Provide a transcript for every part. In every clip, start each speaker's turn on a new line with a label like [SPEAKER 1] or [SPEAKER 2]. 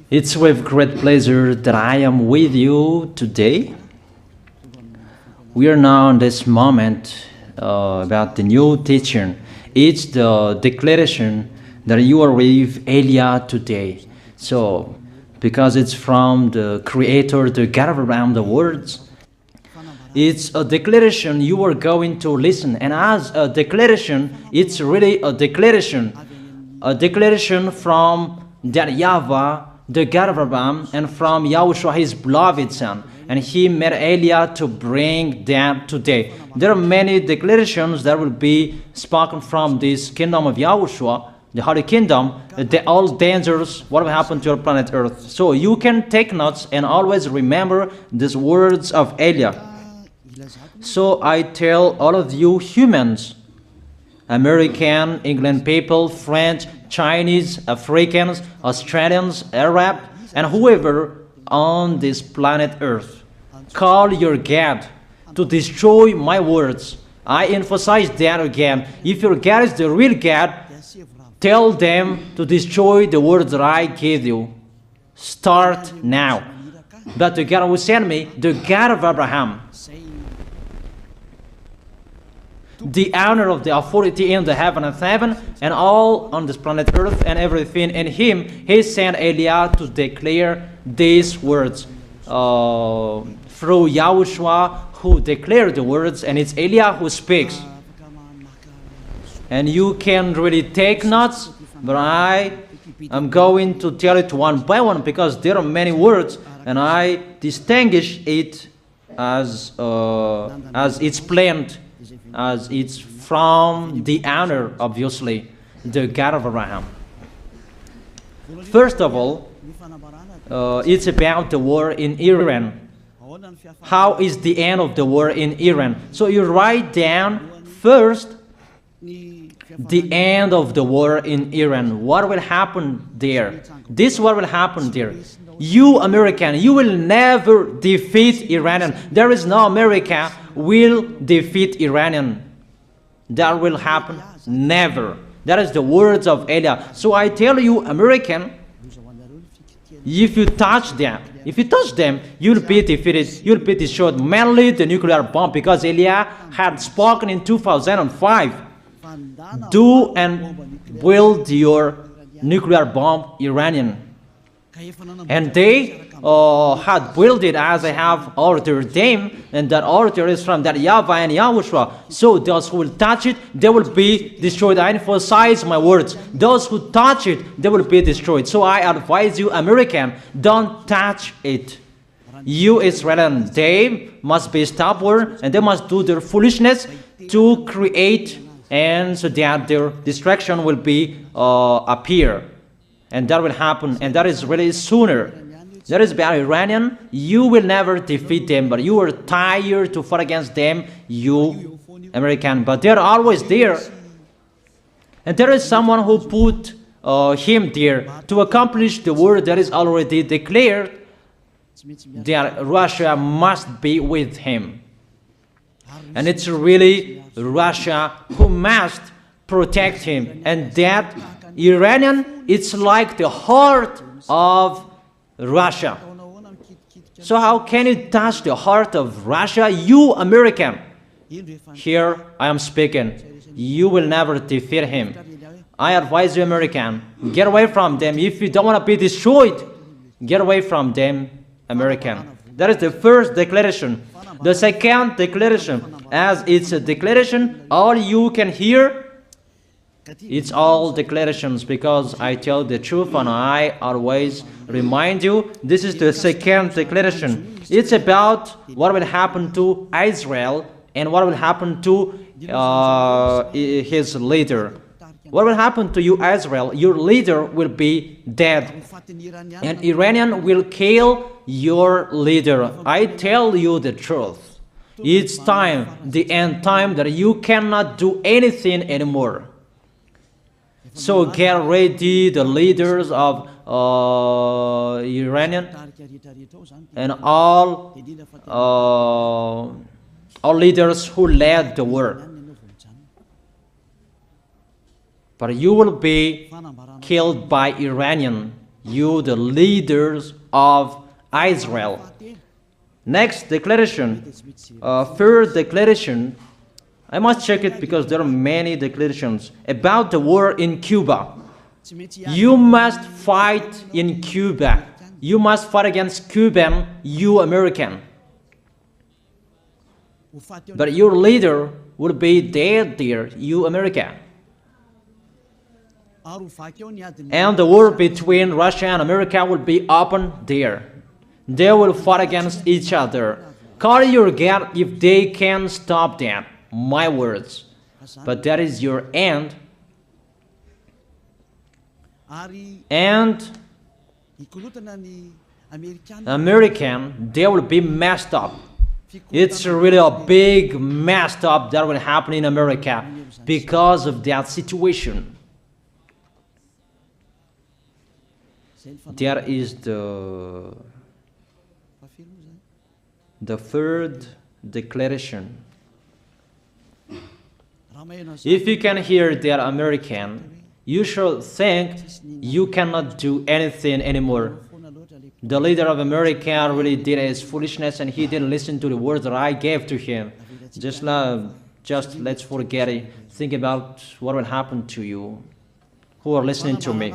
[SPEAKER 1] It's with great pleasure that I am with you today. We are now in this moment about the new teaching. It's the declaration that you are with Elia today. So, because it's from the Creator, the God around the words, it's a declaration you are going to listen. And as a declaration, it's really a declaration from that YAHVAH, the God of Abraham, and from YAHOSHUAH, his beloved son. And he made Elia to bring them today. There are many declarations that will be spoken from this kingdom of YAHOSHUAH, the Holy Kingdom, all dangers, what will happen to your planet Earth. So you can take notes and always remember these words of Elia. So I tell all of you humans, American, England people, French, Chinese, Africans, Australians, Arab, and whoever on this planet Earth, call your God to destroy my words. I emphasize that again. If your God is the real God, tell them to destroy the words that I gave you. Start now. But the God who sent me, the God of Abraham, the honor of the authority in the heaven and all on this planet Earth and everything in him, he sent Elia to declare these words through YAHOSHUAH, who declared the words, and it's Elia who speaks. And you can really take notes, but I am going to tell it one by one because there are many words, and I distinguish it as it's planned, as it's from the honor, obviously, the God of Abraham. First of all, it's about the war in Iran. How is the end of the war in Iran? So you write down first the end of the war in Iran. What will happen there? This is what will happen there. You American, you will never defeat Iranian. There is no America will defeat Iranian. That will happen never. That is the words of Elia. So I tell you, American, if you touch them, you'll be defeated, you'll be destroyed. Mainly the nuclear bomb, because Elia had spoken in 2005. Do and build your nuclear bomb, Iranian. And they had built it as I have ordered them, and that order is from that YAHVAH and YAHOSHUAH. So those who will touch it, they will be destroyed. I emphasize my words. Those who touch it, they will be destroyed. So I advise you, American, don't touch it. You Israelis, they must be stubborn, and they must do their foolishness to create, and so that their destruction will be appear. And that will happen, and that is really sooner. That is about Iranian. You will never defeat them, but you are tired to fight against them, you American. But they're always there. And there is someone who put him there to accomplish the word that is already declared, that Russia must be with him. And it's really Russia who must protect him. And that Iranian, it's like the heart of Russia. So how can you touch the heart of Russia? You American. Here I am speaking. You will never defeat him. I advise you, American, get away from them. If you don't want to be destroyed, get away from them, American. That is the first declaration. The second declaration, as it's a declaration, all you can hear, it's all declarations, because I tell the truth and I always remind you, this is the second declaration. It's about what will happen to Israel and what will happen to his leader. What will happen to you, Israel? Your leader will be dead, and Iranian will kill your leader. I tell you the truth. It's time, the end time, that you cannot do anything anymore. So get ready, the leaders of Iranian and all leaders who led the war. But you will be killed by Iranian. you the leaders of Israel. Next declaration, third declaration, I must check it because there are many declarations about the war in Cuba. You must fight in Cuba. You must fight against Cuban, you American. But your leader will be dead there, you America. And the war between Russia and America will be open there. They will fight against each other. Call your God if they can stop that. My words. But that is your end. And American, they will be messed up. It's really a big messed up that will happen in America because of that situation. There is the third declaration. If you can hear that American, you should think you cannot do anything anymore. The leader of America really did his foolishness and he didn't listen to the words that I gave to him. Just let's forget it. Think about what will happen to you who are listening to me.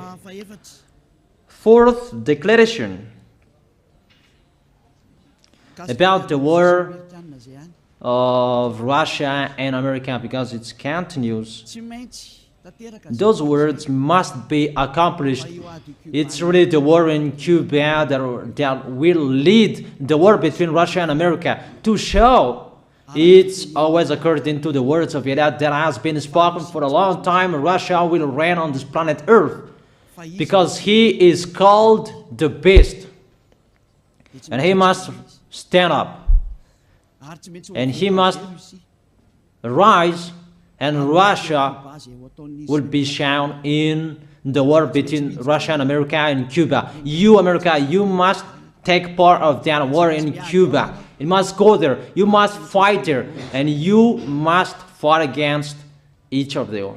[SPEAKER 1] Fourth declaration about the war of Russia and America, because it continues. Those words must be accomplished. It's really the war in Cuba that will lead the war between Russia and America to show it's always according to the words of YAH that has been spoken for a long time. Russia will reign on this planet Earth because he is called the beast and he must stand up and he must rise, and Russia will be shown in the war between Russia and America and Cuba. You, America, you must take part of that war in Cuba. You must go there. You must fight there. And you must fight against each of them.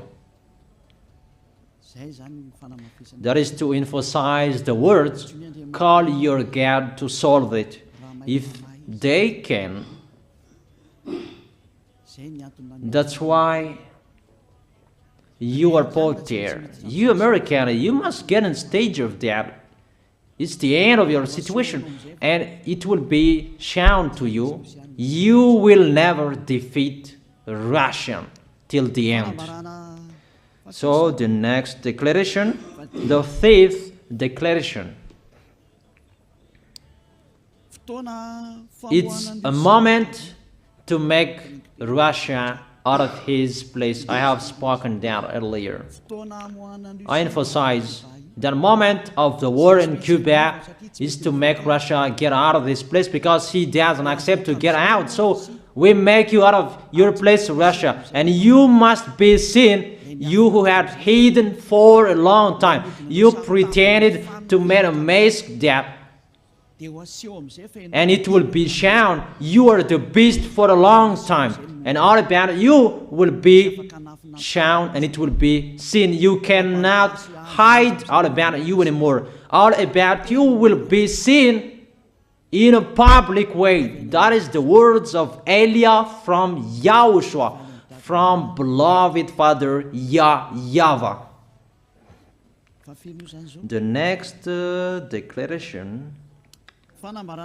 [SPEAKER 1] That is to emphasize the words, call your God to solve it. If they can, that's why you are put there. You American, you must get in stage of that. It's the end of your situation and it will be shown to you. You will never defeat Russia till the end. So the next declaration, the fifth declaration. It's a moment to make Russia out of his place. I have spoken that earlier. I emphasize the moment of the war in Cuba is to make Russia get out of this place because he doesn't accept to get out. So we make you out of your place, Russia, and you must be seen, you who had hidden for a long time. You pretended to make a mask that, and it will be shown you are the beast for a long time, and all about you will be shown and it will be seen. You cannot hide all about you anymore. All about you will be seen in a public way. That is the words of Elia from YAHOSHUAH, from beloved Father YAHVAH. The next declaration,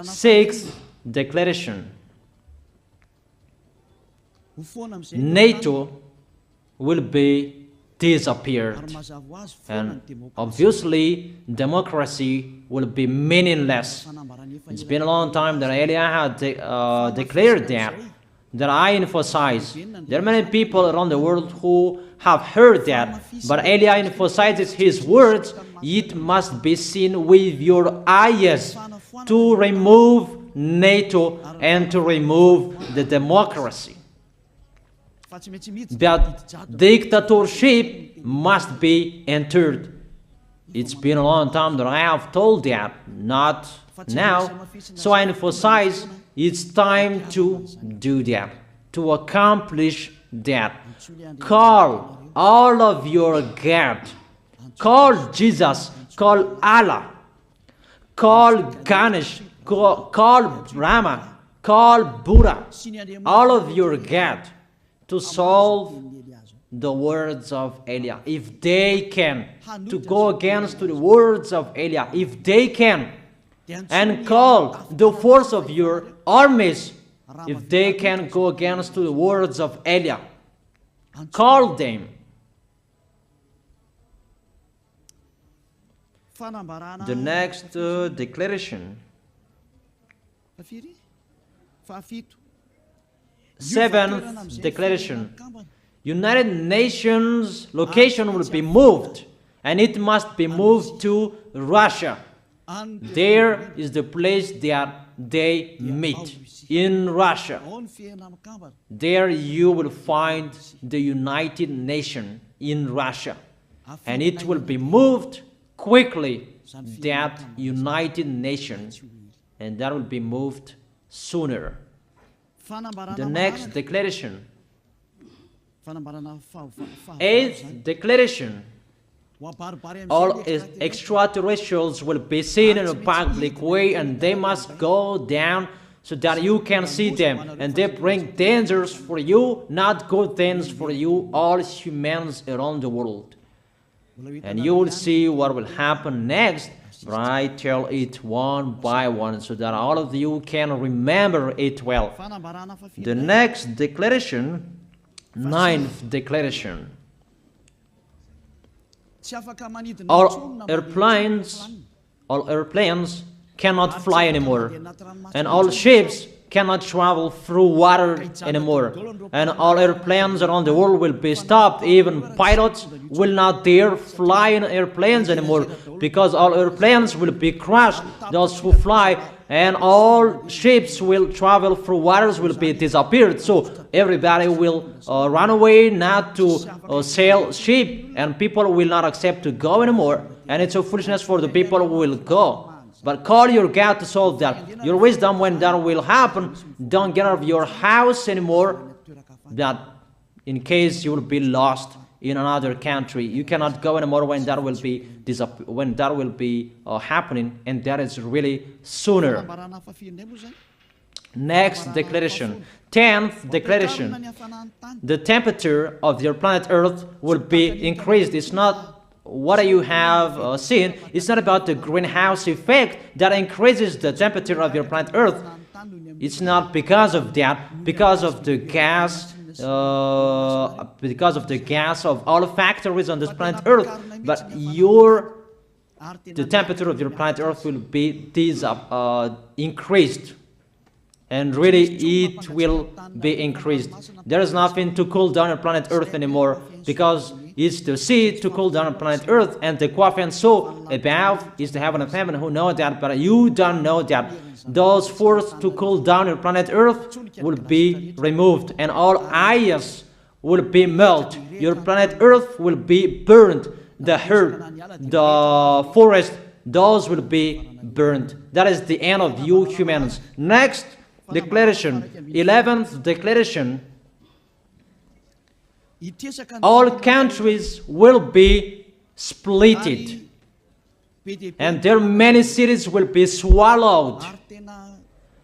[SPEAKER 1] sixth declaration. NATO will be disappeared, and obviously democracy will be meaningless. It's been a long time that Elia had declared that I emphasize. There are many people around the world who have heard that, but Elia emphasizes his words. It must be seen with your eyes to remove NATO and to remove the democracy. That dictatorship must be entered. It's been a long time that I have told that, not now. So I emphasize it's time to do that, to accomplish that. Call all of your God. Call Jesus. Call Allah. call Ganesh, call Brahma, call Buddha, all of your God, to solve the words of Eliah. If they can, to go against the words of Eliah, if they can, and call the force of your armies, if they can go against the words of Eliah, call them. The next declaration, seventh declaration, United Nations location will be moved, and it must be moved to Russia. There is the place that they meet, in Russia. There you will find the United Nations in Russia, and it will be moved quickly, that United Nations, and that will be moved sooner. The next declaration, eighth declaration, all extraterrestrials will be seen in a public way, and they must go down so that you can see them, and they bring dangers for you, not good things for you, all humans around the world. And you will see what will happen next, but I tell it one by one so that all of you can remember it well. The next declaration, ninth declaration, all airplanes cannot fly anymore, and all ships cannot travel through water anymore, and all airplanes around the world will be stopped. Even pilots will not dare fly in airplanes anymore, because all airplanes will be crushed, those who fly, and all ships will travel through waters will be disappeared. So everybody will run away not to sail ship, and people will not accept to go anymore, and it's a foolishness for the people who will go. But call your God to solve that. Your wisdom when that will happen. Don't get out of your house anymore, that in case you will be lost in another country. You cannot go anymore when that will be happening, and that is really sooner. Next declaration, 10th declaration, the temperature of your planet Earth will be increased. It's not what you have seen. It's not about the greenhouse effect that increases the temperature of your planet Earth. It's not because of that, because of the gas, of all factories on this planet Earth. But the temperature of your planet Earth will be increased, and really it will be increased. There is nothing to cool down your planet Earth anymore, because it's the sea to cool down planet Earth, and the Qaf and so above is the heaven of heaven, who know that, but you don't know that. Those forces to cool down your planet Earth will be removed, and all ice will be melted. Your planet Earth will be burned. The earth, the forest, those will be burned. That is the end of you humans. Next declaration, 11th declaration, all countries will be splitted, and their many cities will be swallowed.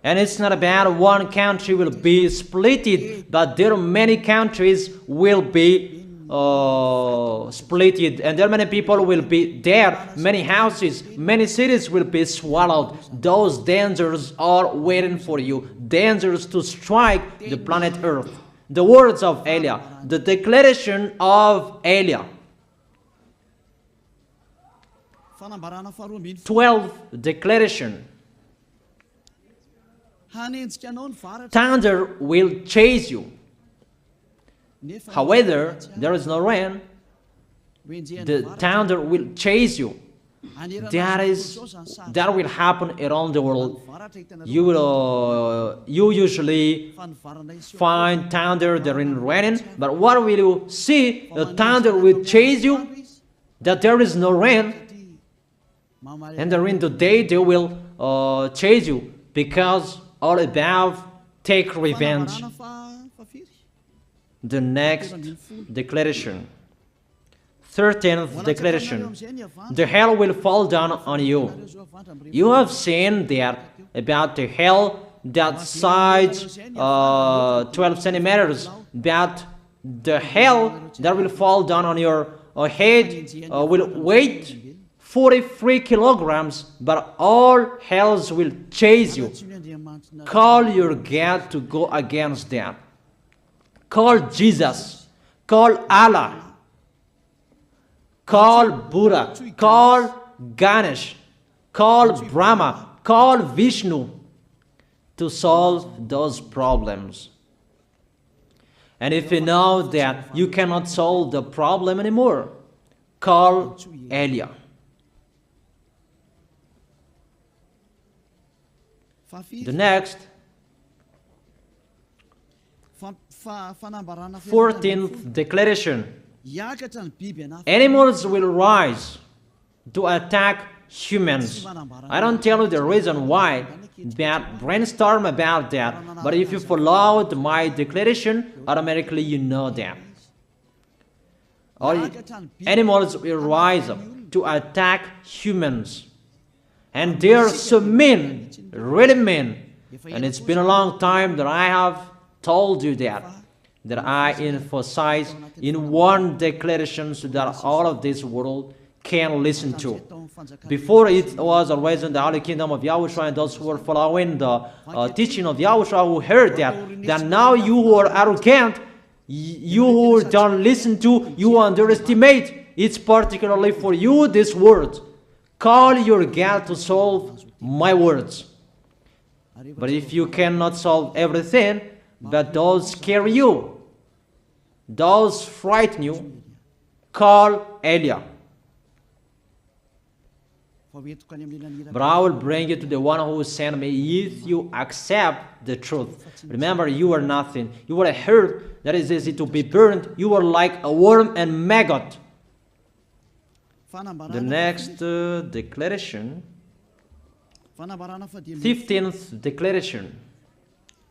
[SPEAKER 1] And it's not about one country will be splitted, but there are many countries will be splitted, and there are many people will be there, many houses, many cities will be swallowed. Those dangers are waiting for you, dangers to strike the planet Earth. The words of Eliah, the declaration of Eliah. 12th declaration. Thunder will chase you. However, there is no rain. The thunder will chase you. That will happen around the world. You usually find thunder during raining, but what will you see? The thunder will chase you, that there is no rain, and during the day they will chase you, because all above take revenge. The next declaration, 13th declaration. The hell will fall down on you. You have seen that about the hell that size 12 centimeters, that the hell that will fall down on your head will weigh 43 kilograms, but all hells will chase you. Call your God to go against that. Call Jesus. Call Allah. Call Buddha. Call Ganesh. Call Brahma. Call Vishnu to solve those problems. And if you know that you cannot solve the problem anymore, call YAH. The next, 14th declaration. Animals will rise to attack humans. I don't tell you the reason why, but brainstorm about that. But if you followed my declaration, automatically you know that. All animals will rise up to attack humans. And they are so mean, really mean. And it's been a long time that I have told you that I emphasize in one declaration so that all of this world can listen to. Before it was always in the Holy Kingdom of YAHOSHUAH, and those who were following the teaching of YAHOSHUAH who heard that now you who are arrogant, you who don't listen to, you underestimate. It's particularly for you, this word. Call your God to solve my words. But if you cannot solve everything, but those scare you, those frighten you, call YAH. But I will bring you to the one who sent me if you accept the truth. Remember, you are nothing. You are a herb that is easy to be burned. You are like a worm and maggot. The next declaration, 15th declaration.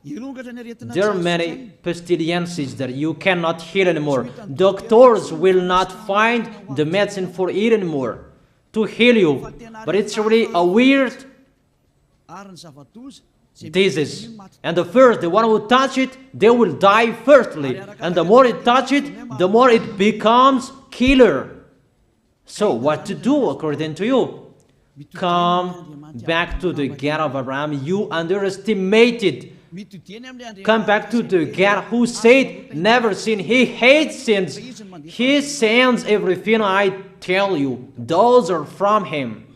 [SPEAKER 1] There are many pestilences that you cannot heal anymore. Doctors will not find the medicine for it anymore to heal you. But it's really a weird disease. And the one who touch it, they will die firstly. And the more it touch it, the more it becomes killer. So what to do according to you? Come back to the God of Abraham. You underestimated. Come back to the God who said, never sin. He hates sins. He sends everything I tell you. Those are from Him.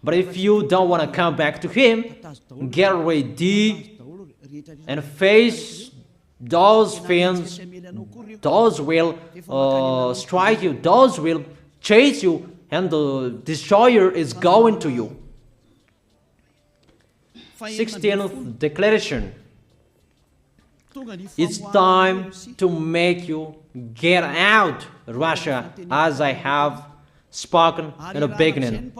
[SPEAKER 1] But if you don't want to come back to Him, get ready and face those things. Those will strike you. Those will chase you. And the destroyer is going to you. 16th declaration. It's time to make you get out, Russia, as I have spoken in the beginning.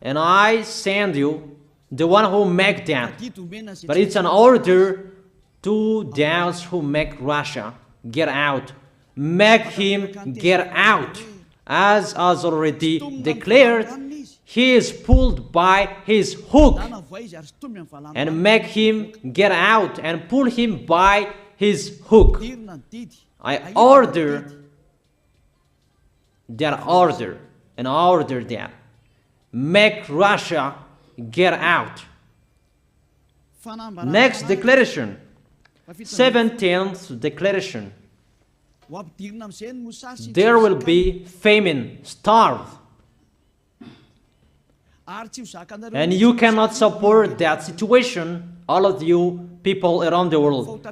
[SPEAKER 1] And I send you the one who make that. But it's an order to those who make Russia get out. Make him get out. As already declared, he is pulled by his hook, and make him get out and pull him by his hook. I order that order and order that. Make Russia get out. Next declaration, 17th declaration. There will be famine, starve. And you cannot support that situation, all of you people around the world,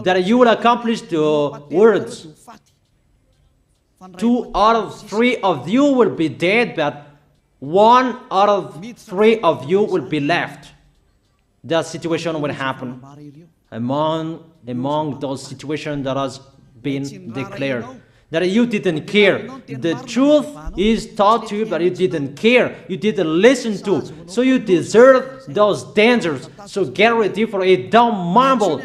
[SPEAKER 1] that you will accomplish the words. 2 out of 3 of you will be dead, but 1 out of 3 of you will be left. That situation will happen among those situations that has been declared. That you didn't care. The truth is taught to you, but you didn't care. You didn't listen to. So you deserve those dangers. So get ready for it. Don't mumble.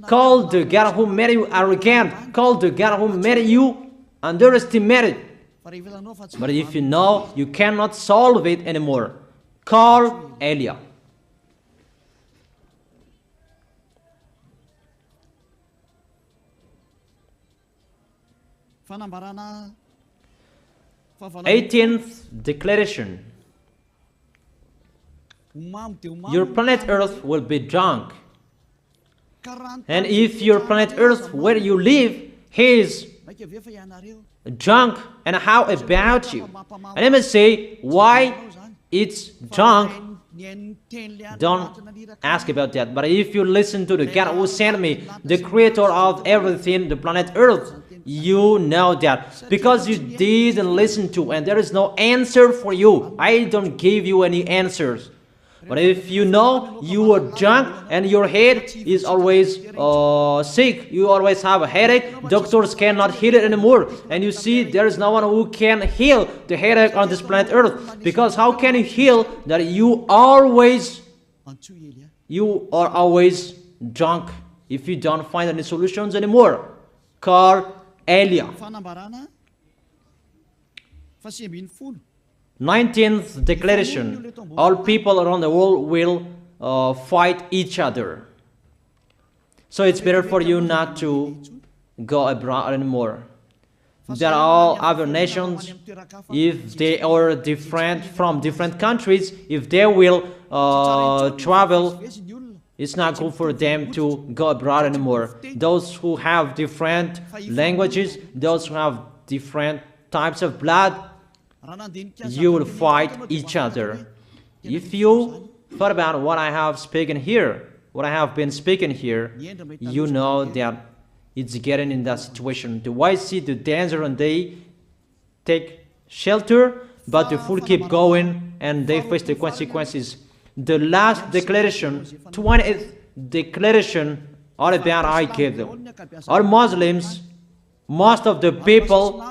[SPEAKER 1] Call the God who made you arrogant. Call the God who made you underestimate it. But if you know you cannot solve it anymore, call Eliah. Eighteenth declaration. Your planet Earth will be drunk. And if your planet Earth where you live is drunk, and how about you? And let me say why it's drunk. Don't ask about that. But if you listen to the God who sent me, the creator of everything, the planet Earth, you know that. Because you didn't listen to, and there is no answer for you. I don't give you any answers. But if you know you are drunk and your head is always sick, you always have a headache, doctors cannot heal it anymore. And you see there is no one who can heal the headache on this planet Earth. Because how can you heal that you are always drunk if you don't find any solutions anymore? Call Eliah. 19th declaration. All people around the world will fight each other. So it's better for you not to go abroad anymore. There are all other nations, if they are different from different countries, if they will travel, it's not good for them to go abroad anymore. Those who have different languages, those who have different types of blood, you will fight each other. If you thought about what I have spoken here, what I have been speaking here, you know that it's getting in that situation. The wise see the danger and they take shelter, but the fool keep going and they face the consequences. The last declaration, 20th declaration, all about I gave them. All Muslims, most of the people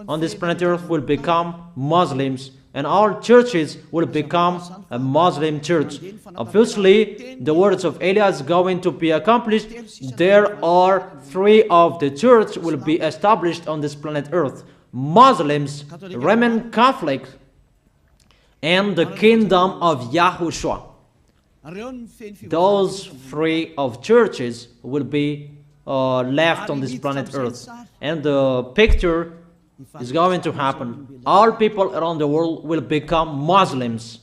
[SPEAKER 1] on this planet Earth will become Muslims, and all churches will become a Muslim church. Obviously, the words of Eliah is going to be accomplished. There are 3 of the church will be established on this planet Earth: Muslims, Roman Catholics, and the kingdom of YAHOSHUAH. Those 3 of churches will be left on this planet Earth, and the picture is going to happen. All people around the world will become Muslims,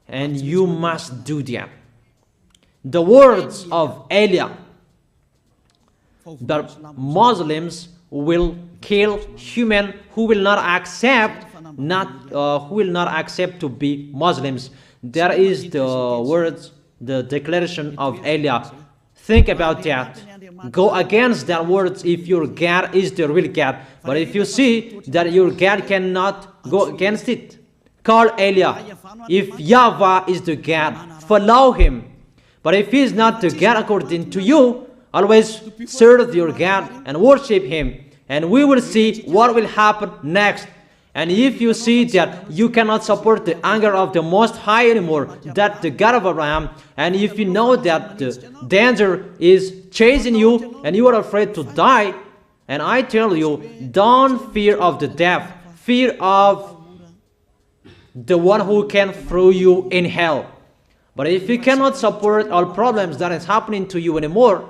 [SPEAKER 1] and you must do that. The words of Eliah, that Muslims will kill human who will not accept to be Muslims. That is the words, the declaration of Eliah. Think about that. Go against that words if your God is the real God. But if you see that your God cannot go against it, call Eliah. If YAHVAH is the God, follow him. But if he is not the God according to you, always serve your God and worship him. And we will see what will happen next. And if you see that you cannot support the anger of the Most High anymore, that the God of Abraham, and if you know that the danger is chasing you and you are afraid to die, and I tell you, don't fear of the death, fear of the one who can throw you in hell. But if you cannot support all problems that is happening to you anymore,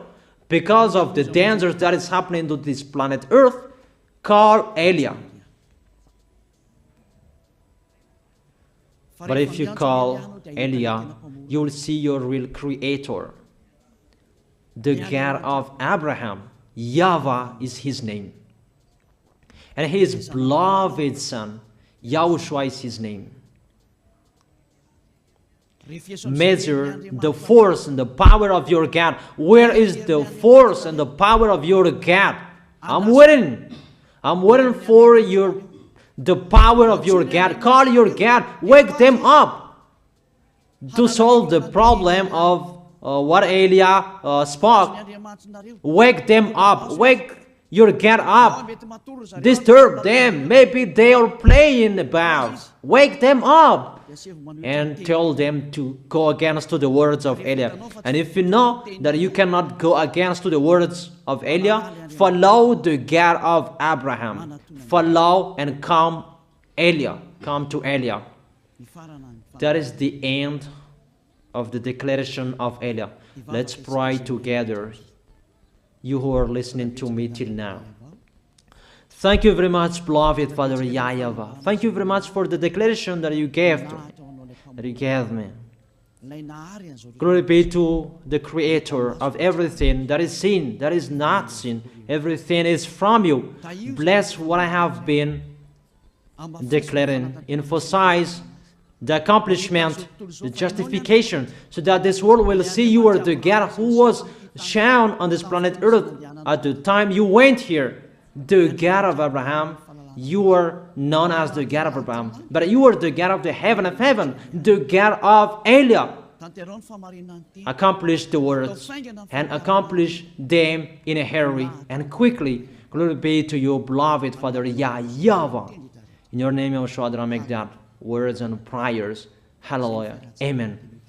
[SPEAKER 1] because of the dangers that is happening to this planet Earth, call Eliah. But if you call Eliah, you will see your real creator, the God of Abraham. YAHVAH is his name. And his beloved son, YAHOSHUAH is his name. Measure the force and the power of your God. Where is the force and the power of your God? I'm waiting. I'm waiting for the power of your God. Call your God. Wake them up to solve the problem of what Eliah spoke. Wake them up. Wake your God up. Disturb them. Maybe they are playing about. Wake them up. and tell them to go against to the words of Eliah. And if you know that you cannot go against to the words of Eliah, follow the God of Abraham. Follow and come Eliah. Come to Eliah. That is the end of the declaration of Eliah. Let's pray together, you who are listening to me till now. Thank you very much, beloved Father YAHVAH. Thank you very much for the declaration that you gave to me, that you gave me. Glory be to the Creator of everything that is seen, that is not seen. Everything is from you. Bless what I have been declaring. Emphasize the accomplishment, the justification, so that this world will see you are the God who was shown on this planet Earth at the time you went here. The God of Abraham, you are known as the God of Abraham, but you are the God of the heaven of heaven, the God of Eliah. Accomplish the words and accomplish them in a hurry and quickly. Glory be to you, beloved Father YAHVAH. In your name, YAHOSHUAH, that I make that words and prayers. Hallelujah. Amen.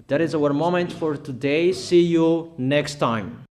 [SPEAKER 1] That is our moment for today. See you next time.